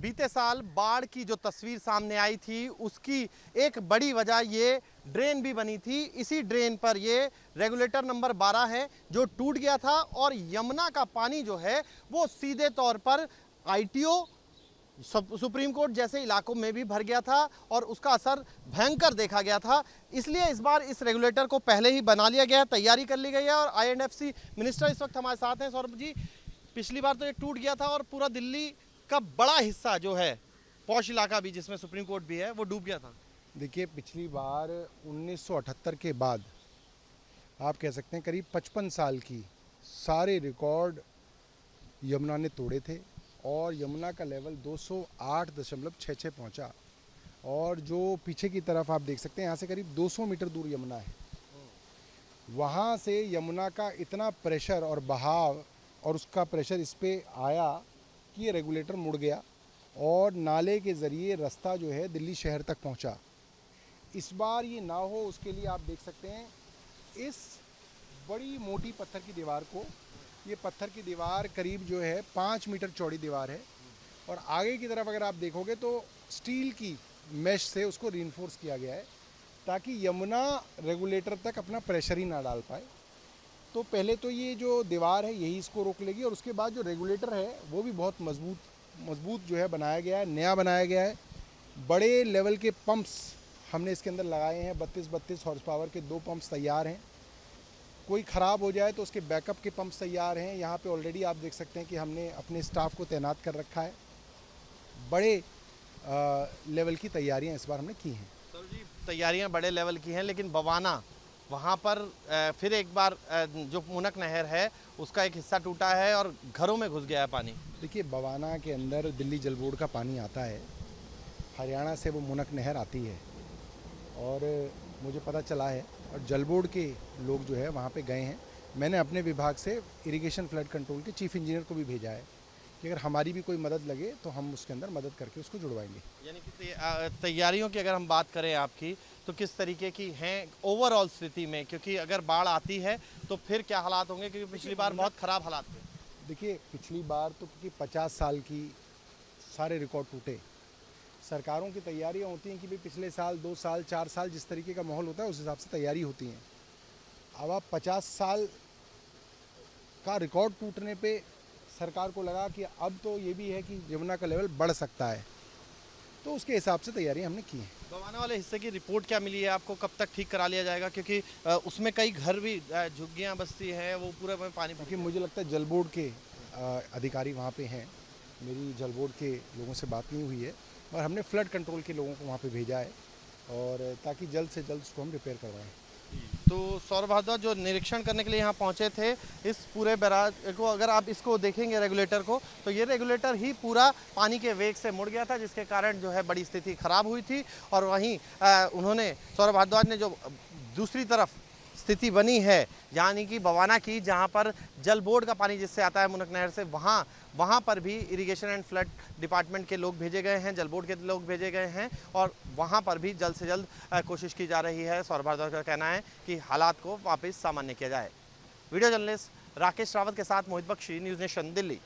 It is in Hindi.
बीते साल बाढ़ की जो तस्वीर सामने आई थी उसकी एक बड़ी वजह ये ड्रेन भी बनी थी। इसी ड्रेन पर ये रेगुलेटर नंबर 12 है जो टूट गया था और यमुना का पानी जो है वो सीधे तौर पर आईटीओ सुप्रीम कोर्ट जैसे इलाकों में भी भर गया था और उसका असर भयंकर देखा गया था। इसलिए इस बार इस रेगुलेटर को पहले ही बना लिया गया है, तैयारी कर ली गई है। और आईएनएफसी मिनिस्टर इस वक्त हमारे साथ हैं। सौरभ जी, पिछली बार तो ये टूट गया था और पूरा दिल्ली का बड़ा हिस्सा जो है पौष इलाका भी जिसमें सुप्रीम कोर्ट भी है वो डूब गया था। देखिए, पिछली बार 1978 के बाद आप कह सकते हैं करीब 55 साल की सारे रिकॉर्ड यमुना ने तोड़े थे और यमुना का लेवल 208.66 पहुंचा। और जो पीछे की तरफ आप देख सकते हैं, यहाँ से करीब 200 मीटर दूर यमुना है। वहाँ से यमुना का इतना प्रेशर और बहाव और उसका प्रेशर इस पे आया कि ये रेगुलेटर मुड़ गया और नाले के ज़रिए रास्ता जो है दिल्ली शहर तक पहुंचा। इस बार ये ना हो उसके लिए आप देख सकते हैं इस बड़ी मोटी पत्थर की दीवार को, ये पत्थर की दीवार करीब जो है 5 मीटर चौड़ी दीवार है और आगे की तरफ अगर आप देखोगे तो स्टील की मेश से उसको रीइंफोर्स किया गया है ताकि यमुना रेगुलेटर तक अपना प्रेशर ही ना डाल पाए। तो पहले तो ये जो दीवार है यही इसको रोक लेगी और उसके बाद जो रेगुलेटर है वो भी बहुत मजबूत जो है बनाया गया है, नया बनाया गया है। बड़े लेवल के पंप्स हमने इसके अंदर लगाए हैं, 32 हॉर्स पावर के 2 पंप्स तैयार हैं। कोई ख़राब हो जाए तो उसके बैकअप के पंप्स तैयार हैं। यहाँ पे ऑलरेडी आप देख सकते हैं कि हमने अपने स्टाफ को तैनात कर रखा है। बड़े लेवल की तैयारियाँ इस बार हमने की हैं। सर जी, तैयारियां बड़े लेवल की हैं, लेकिन बवाना वहाँ पर फिर एक बार जो मुनक नहर है उसका एक हिस्सा टूटा है और घरों में घुस गया है पानी। देखिए, बवाना के अंदर दिल्ली जल बोर्ड का पानी आता है, हरियाणा से वो मुनक नहर आती है और मुझे पता चला है और जल बोर्ड के लोग जो है वहाँ पे गए हैं। मैंने अपने विभाग से इरिगेशन फ्लड कंट्रोल के चीफ इंजीनियर को भी भेजा है कि अगर हमारी भी कोई मदद लगे तो हम उसके अंदर मदद करके उसको जुड़वाएंगे। यानी कि तैयारियों की अगर हम बात करें आपकी, तो किस तरीके की हैं ओवरऑल स्थिति में, क्योंकि अगर बाढ़ आती है तो फिर क्या हालात होंगे, क्योंकि पिछली बार बहुत ख़राब हालात थे। देखिए, पिछली बार तो क्योंकि 50 साल की सारे रिकॉर्ड टूटे, सरकारों की तैयारियां होती हैं कि भाई पिछले साल 2 साल 4 साल जिस तरीके का माहौल होता है उस हिसाब से तैयारी होती है। अब आप 50 साल का रिकॉर्ड टूटने पे सरकार को लगा कि अब तो ये भी है कि यमुना का लेवल बढ़ सकता है, तो उसके हिसाब से तैयारी हमने की है। बवाना वाले हिस्से की रिपोर्ट क्या मिली है आपको, कब तक ठीक करा लिया जाएगा, क्योंकि उसमें कई घर भी झुग्गियाँ बस्ती हैं, वो पूरे में पानी क्योंकि मुझे लगता है जल बोर्ड के अधिकारी वहाँ पे हैं। मेरी जल बोर्ड के लोगों से बात नहीं हुई है और हमने फ्लड कंट्रोल के लोगों को वहाँ पे भेजा है और ताकि जल्द से जल्द उसको हम रिपेयर करवाएं। तो सौरभ भारद्वाज जो निरीक्षण करने के लिए यहाँ पहुँचे थे इस पूरे बैराज को, अगर आप इसको देखेंगे रेगुलेटर को, तो ये रेगुलेटर ही पूरा पानी के वेग से मुड़ गया था, जिसके कारण जो है बड़ी स्थिति खराब हुई थी। और वहीं उन्होंने सौरभ भारद्वाज ने जो दूसरी तरफ स्थिति बनी है यानी कि बवाना की, जहां पर जल बोर्ड का पानी जिससे आता है मुनक नहर से, वहां पर भी इरिगेशन एंड फ्लड डिपार्टमेंट के लोग भेजे गए हैं, जल बोर्ड के लोग भेजे गए हैं और वहां पर भी जल्द से जल्द कोशिश की जा रही है। सौरभ भारद्वाज का कहना है कि हालात को वापस सामान्य किया जाए। वीडियो जर्नलिस्ट राकेश रावत के साथ मोहित बख्शी, न्यूज़ नेशन, दिल्ली।